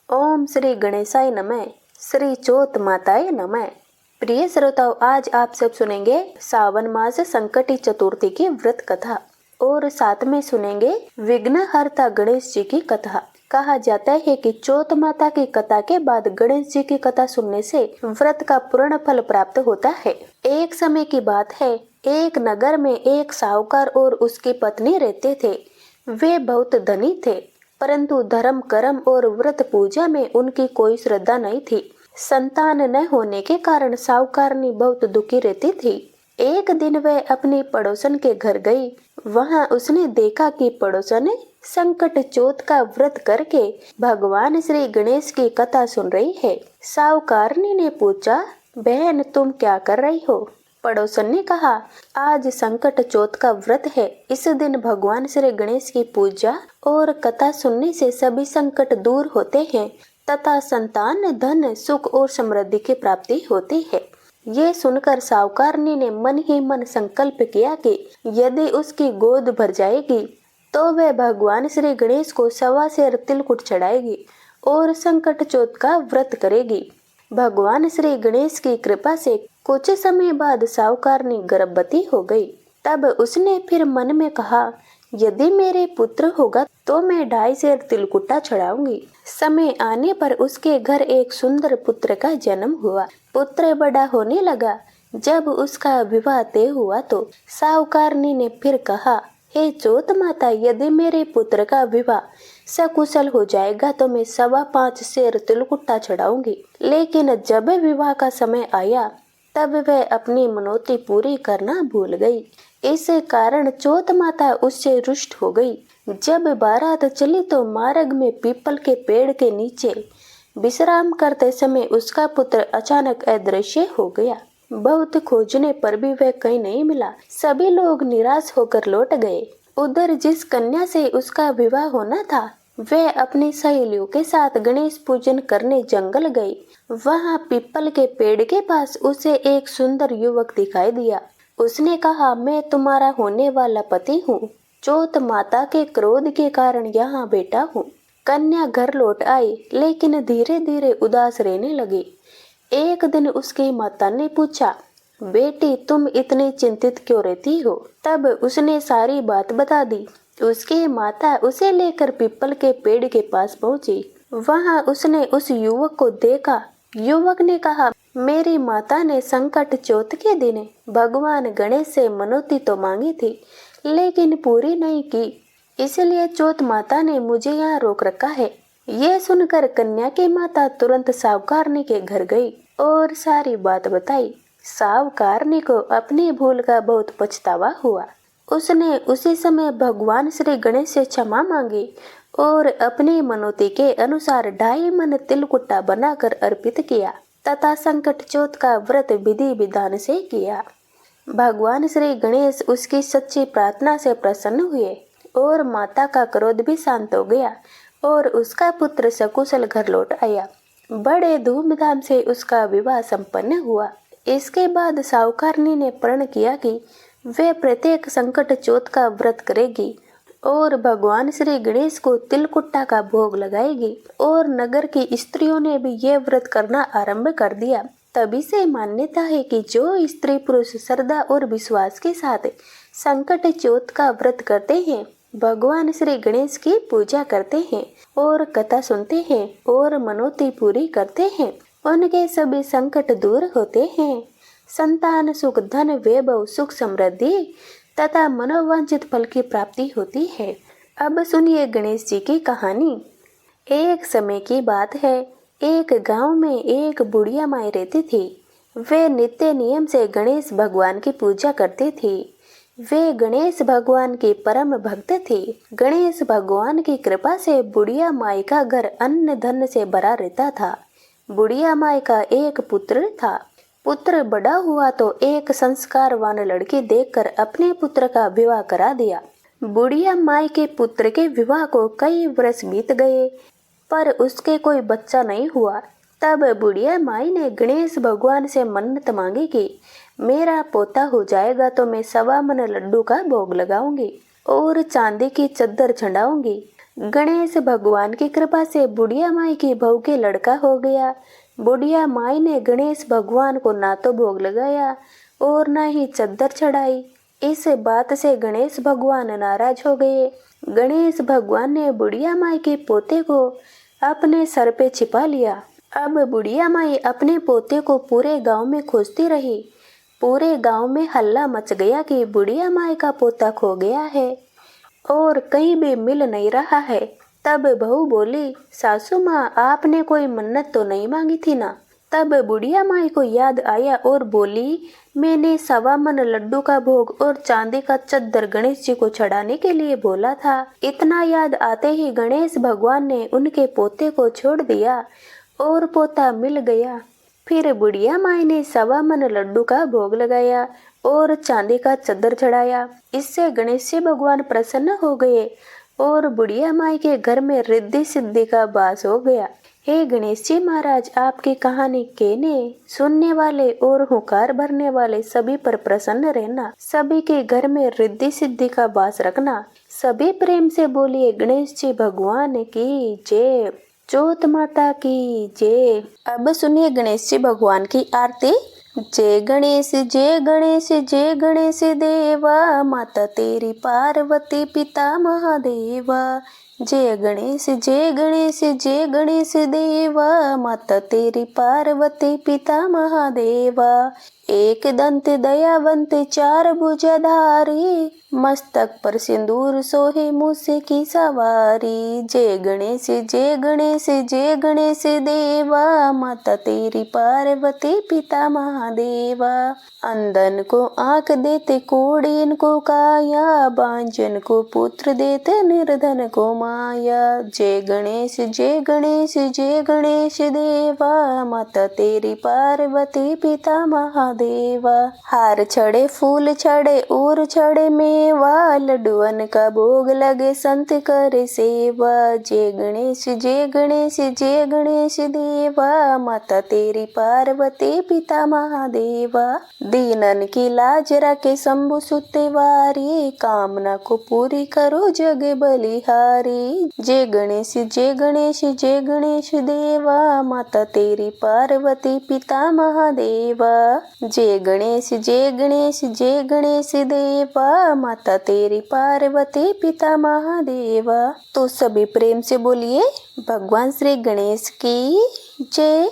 ओम श्री गणेशाय नमः। श्री चौथ माताय नमः। प्रिय श्रोताओं, आज आप सब सुनेंगे सावन मास संकटी चतुर्थी की व्रत कथा और साथ में सुनेंगे विघ्नहर्ता गणेश जी की कथा। कहा जाता है कि चौथ माता की कथा के बाद गणेश जी की कथा सुनने से व्रत का पूर्ण फल प्राप्त होता है। एक समय की बात है, एक नगर में एक साहूकार और उसकी पत्नी रहते थे। वे बहुत धनी थे, परंतु धर्म कर्म और व्रत पूजा में उनकी कोई श्रद्धा नहीं थी। संतान न होने के कारण साहूकारनी बहुत दुखी रहती थी। एक दिन वह अपनी पड़ोसन के घर गई। वहां उसने देखा कि पड़ोसन संकट चौथ का व्रत करके भगवान श्री गणेश की कथा सुन रही है। साहूकारनी ने पूछा, बहन तुम क्या कर रही हो? पड़ोसन ने कहा, आज संकट चौथ का व्रत है। इस दिन भगवान श्री गणेश की पूजा और कथा सुनने से सभी संकट दूर होते हैं तथा संतान, धन, सुख और समृद्धि की प्राप्ति होती है। ये सुनकर साहूकारनी ने मन ही मन संकल्प किया कि यदि उसकी गोद भर जाएगी तो वह भगवान श्री गणेश को 1.25 सेर तिलकुट चढ़ाएगी और संकट चौथ का व्रत करेगी। भगवान श्री गणेश की कृपा से कुछ समय बाद साहूकारनी गर्भवती हो गई। तब उसने फिर मन में कहा, यदि मेरे पुत्र होगा तो मैं 2.5 सेर तिलकुटा चढ़ाऊंगी। समय आने पर उसके घर एक सुंदर पुत्र का जन्म हुआ। पुत्र बड़ा होने लगा। जब उसका विवाह तय हुआ तो साहूकारनी ने फिर कहा, हे चौथ माता, यदि मेरे पुत्र का विवाह सकुशल हो जाएगा तो मैं 5.25 सेर तिलकुटा चढ़ाऊंगी। लेकिन जब विवाह का समय आया तब वह अपनी मनौती पूरी करना भूल गई। इस कारण चौथ माता उससे रुष्ट हो गई। जब बारात चली तो मार्ग में पीपल के पेड़ के नीचे विश्राम करते समय उसका पुत्र अचानक अदृश्य हो गया। बहुत खोजने पर भी वह कहीं नहीं मिला। सभी लोग निराश होकर लौट गए। उधर जिस कन्या से उसका विवाह होना था वह अपनी सहेलियों के साथ गणेश पूजन करने जंगल गई। वहां पीपल के पेड़ के पास उसे एक सुंदर युवक दिखाई दिया। उसने कहा, मैं तुम्हारा होने वाला पति हूँ। चौथ माता के क्रोध के कारण यहाँ बैठा हूँ। कन्या घर लौट आई, लेकिन धीरे धीरे उदास रहने लगी। एक दिन उसकी माता ने पूछा, बेटी तुम इतनी चिंतित क्यों रहती हो? तब उसने सारी बात बता दी। उसकी माता उसे लेकर पीपल के पेड़ के पास पहुंची। वहां उसने उस युवक को देखा। युवक ने कहा, मेरी माता ने संकट चौथ के दिन भगवान गणेश से मनौती तो मांगी थी, लेकिन पूरी नहीं की, इसलिए चौथ माता ने मुझे यहाँ रोक रखा है। यह सुनकर कन्या की माता तुरंत साहूकारनी के घर गई और सारी बात बताई। साहूकारनी को अपनी भूल का बहुत पछतावा हुआ। उसने उसी समय भगवान श्री गणेश से क्षमा मांगी और अपनी मनौती के अनुसार 2.5 मन तिलकुटा बनाकर अर्पित किया तथा संकट चौथ का व्रत विधि विधान से किया। भगवान श्री गणेश उसकी सच्ची प्रार्थना से प्रसन्न हुए और माता का क्रोध भी शांत हो गया और उसका पुत्र सकुशल घर लौट आया। बड़े धूमधाम से उसका विवाह संपन्न हुआ। इसके बाद साहूकारनी ने प्रण किया कि वे प्रत्येक संकट चौथ का व्रत करेगी और भगवान श्री गणेश को तिलकुट्टा का भोग लगाएगी। और नगर की स्त्रियों ने भी ये व्रत करना आरंभ कर दिया। तभी से मान्यता है कि जो स्त्री पुरुष श्रद्धा और विश्वास के साथ संकट चौथ का व्रत करते हैं, भगवान श्री गणेश की पूजा करते हैं और कथा सुनते हैं और मनौती पूरी करते हैं, उनके सभी संकट दूर होते हैं। संतान, सुख, धन, वैभव, सुख, समृद्धि तथा मनोवांछित फल की प्राप्ति होती है। अब सुनिए गणेश जी की कहानी। एक समय की बात है, एक गांव में एक बुढ़िया माई रहती थी। वे नित्य नियम से गणेश भगवान की पूजा करती थी। वे गणेश भगवान की परम भक्त थी। गणेश भगवान की कृपा से बुढ़िया माई का घर अन्न धन से भरा रहता था। बुढ़िया माई का एक पुत्र था। पुत्र बड़ा हुआ तो एक संस्कारवान लड़की देखकर अपने पुत्र का विवाह करा दिया। बुढ़िया माई के पुत्र के विवाह को कई वर्ष बीत गए, पर उसके कोई बच्चा नहीं हुआ। तब बुढ़िया माई ने गणेश भगवान से मन्नत मांगी कि मेरा पोता हो जाएगा तो मैं 1.25 मन लड्डू का भोग लगाऊंगी और चांदी की चद्दर चढ़ाऊंगी। गणेश भगवान की कृपा से बुढ़िया माई की बहू के लड़का हो गया। बुढ़िया माई ने गणेश भगवान को ना तो भोग लगाया और ना ही चद्दर चढ़ाई। इस बात से गणेश भगवान नाराज हो गए। गणेश भगवान ने बुढ़िया माई के पोते को अपने सर पे छिपा लिया। अब बुढ़िया माई अपने पोते को पूरे गांव में खोजती रही। पूरे गांव में हल्ला मच गया कि बुढ़िया माई का पोता खो गया है और कहीं भी मिल नहीं रहा है। तब बहू बोली, सासू माँ, आपने कोई मन्नत तो नहीं मांगी थी ना? तब बुढ़िया माई को याद आया और बोली, मैंने 1.25 मन लड्डू का भोग और चांदी का चद्दर गणेश जी को चढ़ाने के लिए बोला था। इतना याद आते ही गणेश भगवान ने उनके पोते को छोड़ दिया और पोता मिल गया। फिर बुढ़िया माई ने 1.25 मन लड्डू का भोग लगाया और चांदी का चद्दर चढ़ाया। इससे गणेश जी भगवान प्रसन्न हो गए और बुढ़िया माई के घर में रिद्धि सिद्धि का वास हो गया। हे गणेश जी महाराज, आपकी कहानी कहने, सुनने वाले और हुंकार भरने वाले सभी पर प्रसन्न रहना, सभी के घर में रिद्धि सिद्धि का वास रखना। सभी प्रेम से बोलिए गणेश जी भगवान की जय, चौथ माता की जय। अब सुनिए गणेश जी भगवान की आरती। जय गणेश जय गणेश जय गणेश देवा, माता तेरी पार्वती पिता महादेवा। जय गणेश जय गणेश जय गणेश देवा, माता तेरी पार्वती पिता महादेवा। एक दंत दयावंत 4 भुजधारी, मस्तक पर सिंदूर सोहे मूसे की सवारी। जय गणेश जय गणेश जय गणेश देवा, माता तेरी पार्वती पिता महादेवा। अंधन को आंख देते, कोढ़ीन को काया, बांझन को पुत्र देते, निर्धन को माया। जय गणेश जय गणेश जय गणेश देवा, माता तेरी पार्वती पिता महादेवा। हार चढ़े फूल चढ़े और चढ़े मेवा, लड्डुअन का भोग लगे संत करे सेवा। जय गणेश जय गणेश जय गणेश देवा, माता तेरी पार्वती पिता महादेवा। दीनन की लाज रखे शंभु सुते वारी, कामना को पूरी करो जग बलिहारी। जय गणेश जय गणेश जय गणेश देवा, माता तेरी पार्वती पिता महादेवा। जय गणेश जय गणेश जय गणेश देवा, माता तेरी पार्वती पिता महादेवा। तो सभी प्रेम से बोलिए भगवान श्री गणेश की जय।